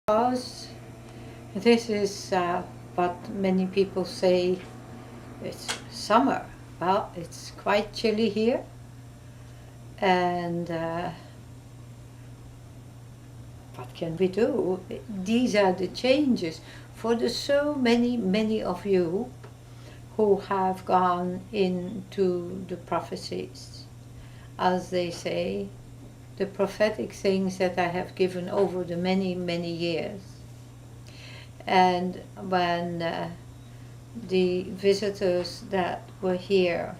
Because this is what many people say, it's summer. Well, it's quite chilly here, and what can we do? These are the changes for the so many of you who have gone into the prophecies, as they say, the prophetic things that I have given over the many years. And when the visitors that were here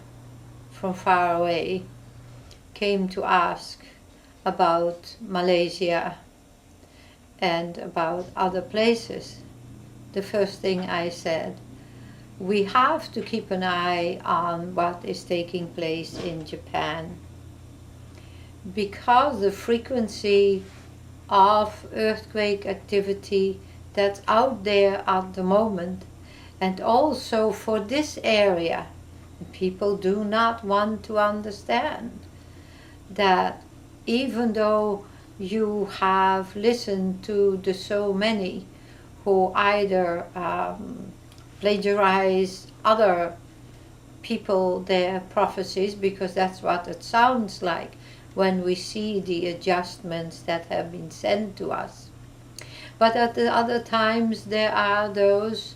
from far away came to ask about Malaysia and about other places, the first thing I said, we have to keep an eye on what is taking place in Japan, because the frequency of earthquake activity that's out there at the moment, and also for this area, people do not want to understand that even though you have listened to the so many who either plagiarize other people their prophecies, because that's what it sounds like when we see the adjustments that have been sent to us. But at the other times there are those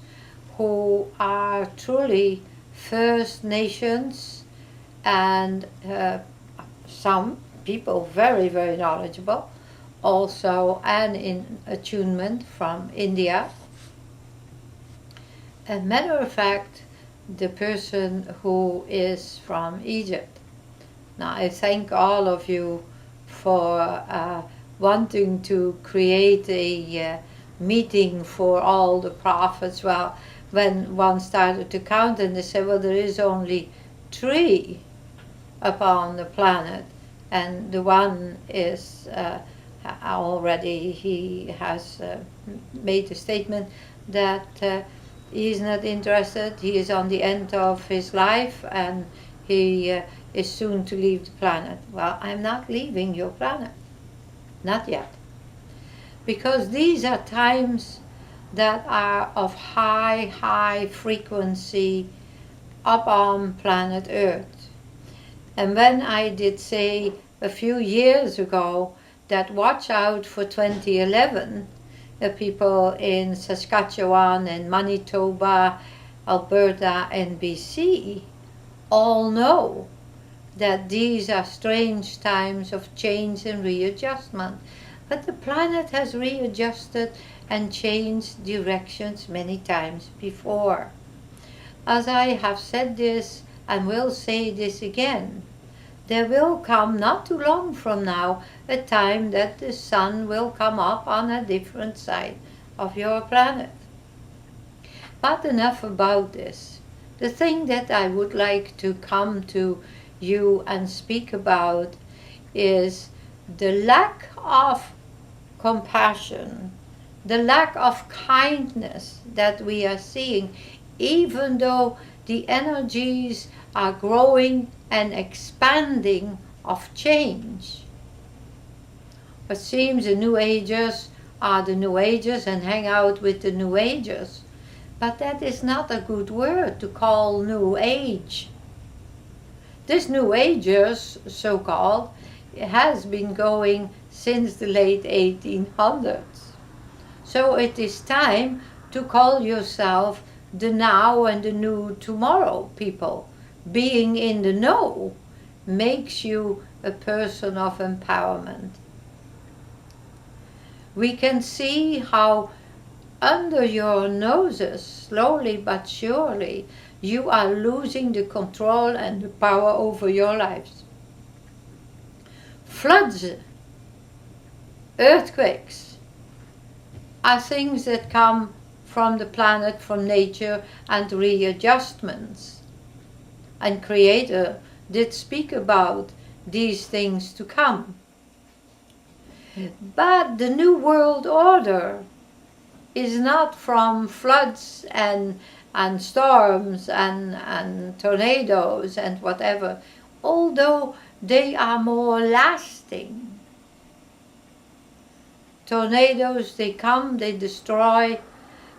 who are truly First Nations and some people very knowledgeable also, and in attunement from India. As a matter of fact, the person who is from Egypt. Now, I thank all of you for wanting to create a meeting for all the prophets. Well, when one started to count, and they said, well, there is only 3 upon the planet, and the one is already, he has made a statement that he is not interested, he is on the end of his life, and he is soon to leave the planet. Well, I'm not leaving your planet. Not yet. Because these are times that are of high frequency upon planet Earth. And when I did say a few years ago that watch out for 2011, the people in Saskatchewan and Manitoba, Alberta and BC all know that these are strange times of change and readjustment. But the planet has readjusted and changed directions many times before. As I have said this and will say this again, there will come not too long from now a time that the sun will come up on a different side of your planet. But enough about this. The thing that I would like to come to you and speak about is the lack of compassion, the lack of kindness that we are seeing, even though the energies are growing and expanding of change. It seems the New Agers are the New Agers and hang out with the New Agers, but that is not a good word to call New Age. This New Agers, so-called, has been going since the late 1800s. So it is time to call yourself the now and the new tomorrow people. Being in the know makes you a person of empowerment. We can see how under your noses, slowly but surely, you are losing the control and the power over your lives. Floods, earthquakes are things that come from the planet, from nature, and readjustments. And Creator did speak about these things to come. But the New World Order is not from floods and storms and tornadoes and whatever, although they are more lasting. Tornadoes, they come, they destroy,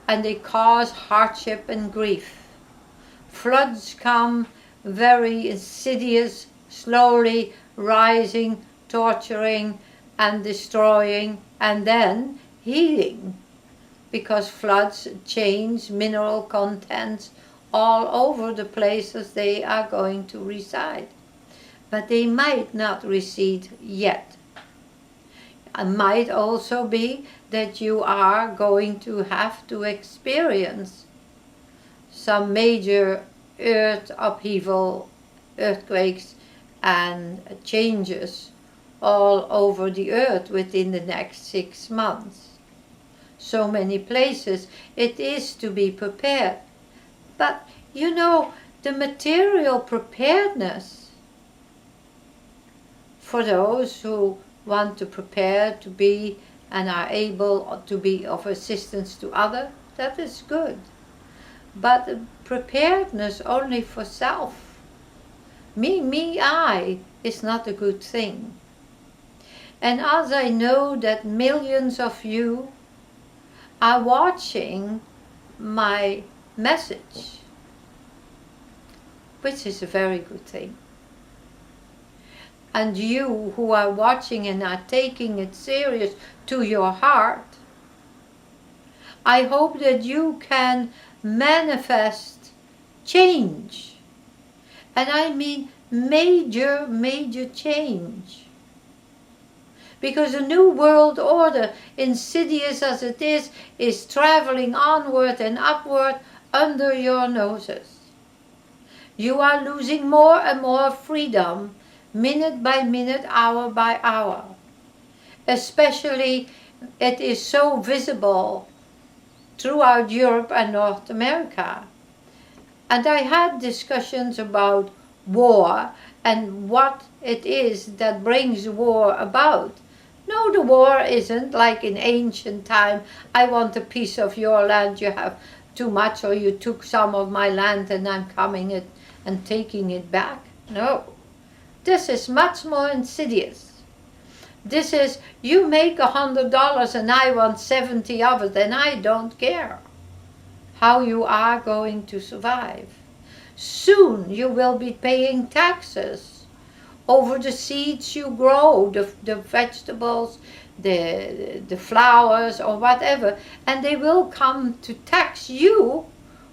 and they cause hardship and grief. Floods come, very insidious, slowly rising, torturing and destroying, and then healing, because floods change mineral contents all over the places they are going to reside. But they might not recede yet. It might also be that you are going to have to experience some major earth upheaval, earthquakes and changes all over the earth within the next 6 months. So many places, it is to be prepared. But you know, the material preparedness for those who want to prepare to be and are able to be of assistance to others, that is good. But preparedness only for self, me, I, is not a good thing. And as I know that millions of you are watching my message, which is a very good thing, and you who are watching and are taking it serious to your heart, I hope that you can manifest change. And I mean major, major change. Because the new world order, insidious as it is traveling onward and upward under your noses. You are losing more and more freedom, minute by minute, hour by hour. Especially it is so visible throughout Europe and North America. And I had discussions about war and what it is that brings war about. No, the war isn't like in ancient time, I want a piece of your land, you have too much, or you took some of my land and I'm coming it and taking it back. No, this is much more insidious. This is, you make $100 and I want 70 of it, and I don't care how you are going to survive. Soon you will be paying taxes over the seeds you grow, the vegetables, the flowers or whatever, and they will come to tax you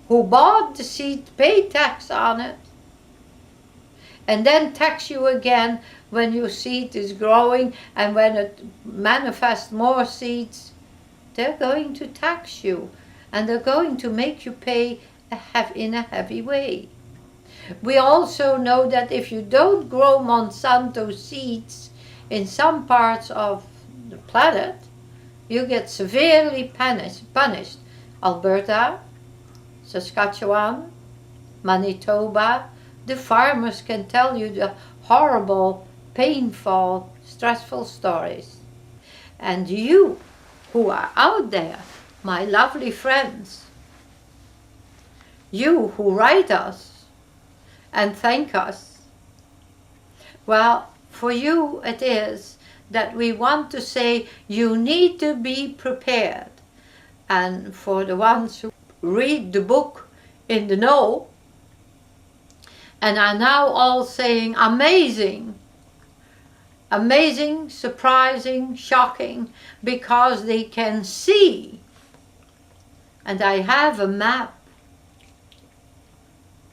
who bought the seed, pay tax on it, and then tax you again when your seed is growing, and when it manifests more seeds, they're going to tax you, and they're going to make you pay in a heavy way. We also know that if you don't grow Monsanto seeds in some parts of the planet, you get severely punished. Alberta, Saskatchewan, Manitoba, the farmers can tell you the horrible, painful, stressful stories. And you who are out there, my lovely friends, you who write us and thank us, well, for you it is that we want to say you need to be prepared. And for the ones who read the book in the know and are now all saying amazing, amazing, surprising, shocking, because they can see. And I have a map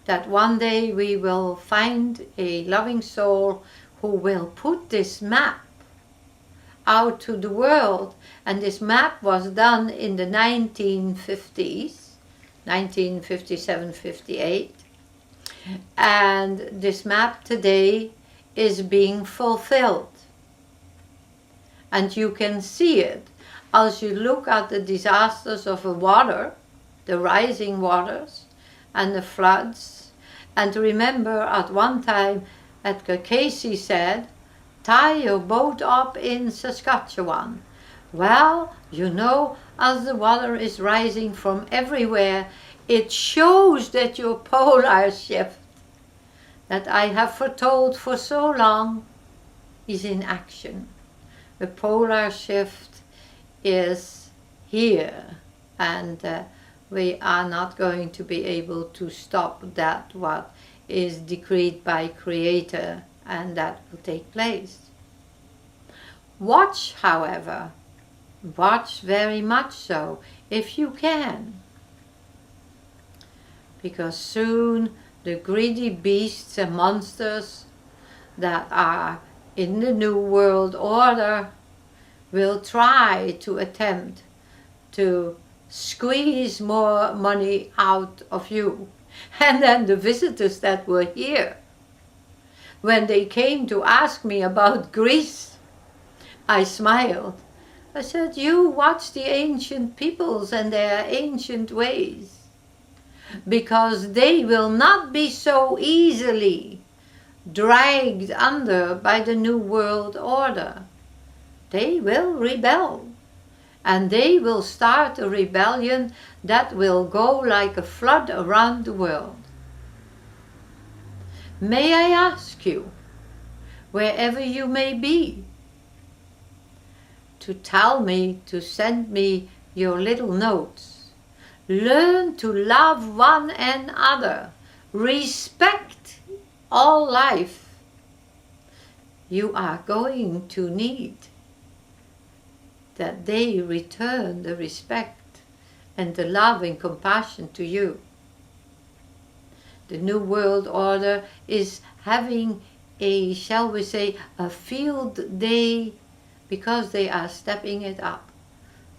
that one day we will find a loving soul who will put this map out to the world. And this map was done in the 1950s, 1957, 58. And this map today is being fulfilled. And you can see it as you look at the disasters of the water, the rising waters and the floods. And remember, at one time Edgar Casey said, tie your boat up in Saskatchewan. Well, you know, as the water is rising from everywhere, it shows that your polar shift that I have foretold for so long is in action. The polar shift is here, and we are not going to be able to stop that what is decreed by Creator, and that will take place. Watch, however, watch very much so, if you can, because soon the greedy beasts and monsters that are in the New World Order will try to attempt to squeeze more money out of you. And then the visitors that were here, when they came to ask me about Greece, I smiled. I said, you watch the ancient peoples and their ancient ways, because they will not be so easily dragged under by the New World Order. They will rebel, and they will start a rebellion that will go like a flood around the world. May I ask you, wherever you may be, to tell me, to send me your little notes. Learn to love one another. Respect all life. You are going to need that they return the respect and the love and compassion to you. The New World Order is having a, shall we say, a field day, because they are stepping it up.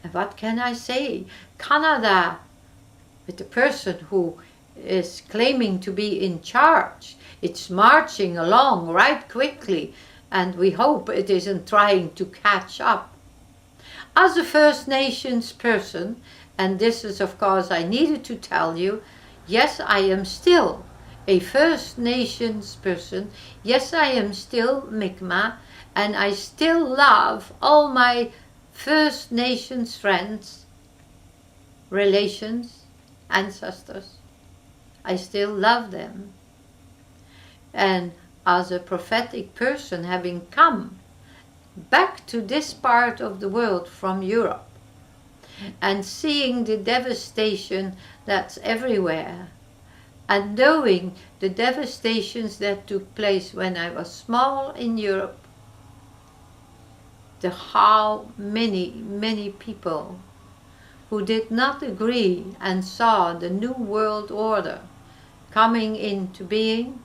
And what can I say? Canada, with the person who is claiming to be in charge, it's marching along right quickly, and we hope it isn't trying to catch up. As a First Nations person, and this is of course I needed to tell you, yes, I am still a First Nations person, yes, I am still Mi'kmaq, and I still love all my First Nations friends, relations, ancestors. I still love them. And as a prophetic person, having come back to this part of the world from Europe and seeing the devastation that's everywhere, and knowing the devastations that took place when I was small in Europe, how many people who did not agree and saw the New World Order coming into being,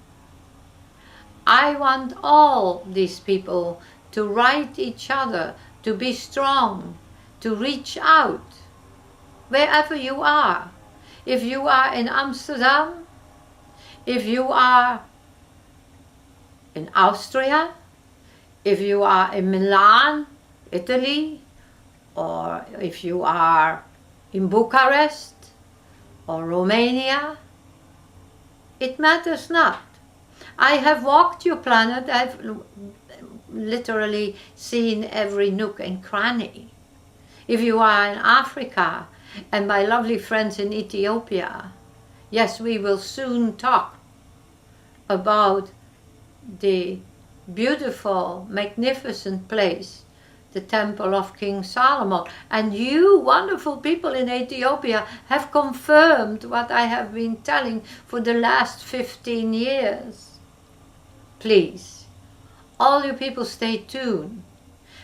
I want all these people to write each other, to be strong, to reach out, wherever you are. If you are in Amsterdam, if you are in Austria, if you are in Milan, Italy, or if you are in Bucharest or Romania, it matters not. I have walked your planet. I've literally seen every nook and cranny. If you are in Africa, and my lovely friends in Ethiopia, yes, we will soon talk about the beautiful, magnificent place, the Temple of King Solomon. And you wonderful people in Ethiopia have confirmed what I have been telling for the last 15 years. Please, all you people, stay tuned.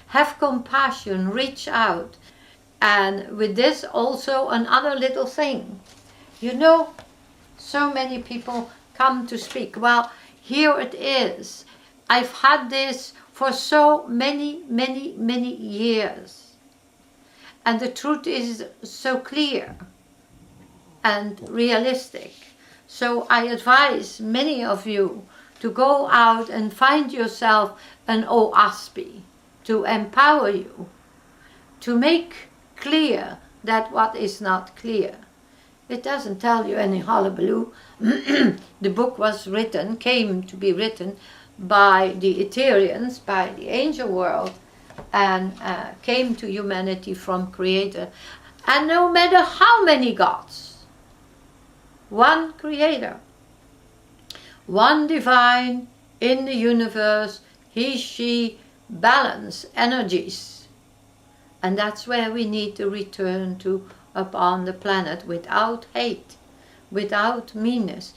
Have compassion, reach out. And with this also another little thing. You know, so many people come to speak. Well, here it is. I've had this for so many years. And the truth is so clear and realistic. So I advise many of you to go out and find yourself an Oahspe to empower you, to make clear that what is not clear. It doesn't tell you any hullabaloo. The book was written, came to be written by the Ethereans, by the angel world, and came to humanity from Creator. And no matter how many gods, one Creator, one divine in the universe, he, she balance energies And that's where we need to return to upon the planet, without hate, without meanness.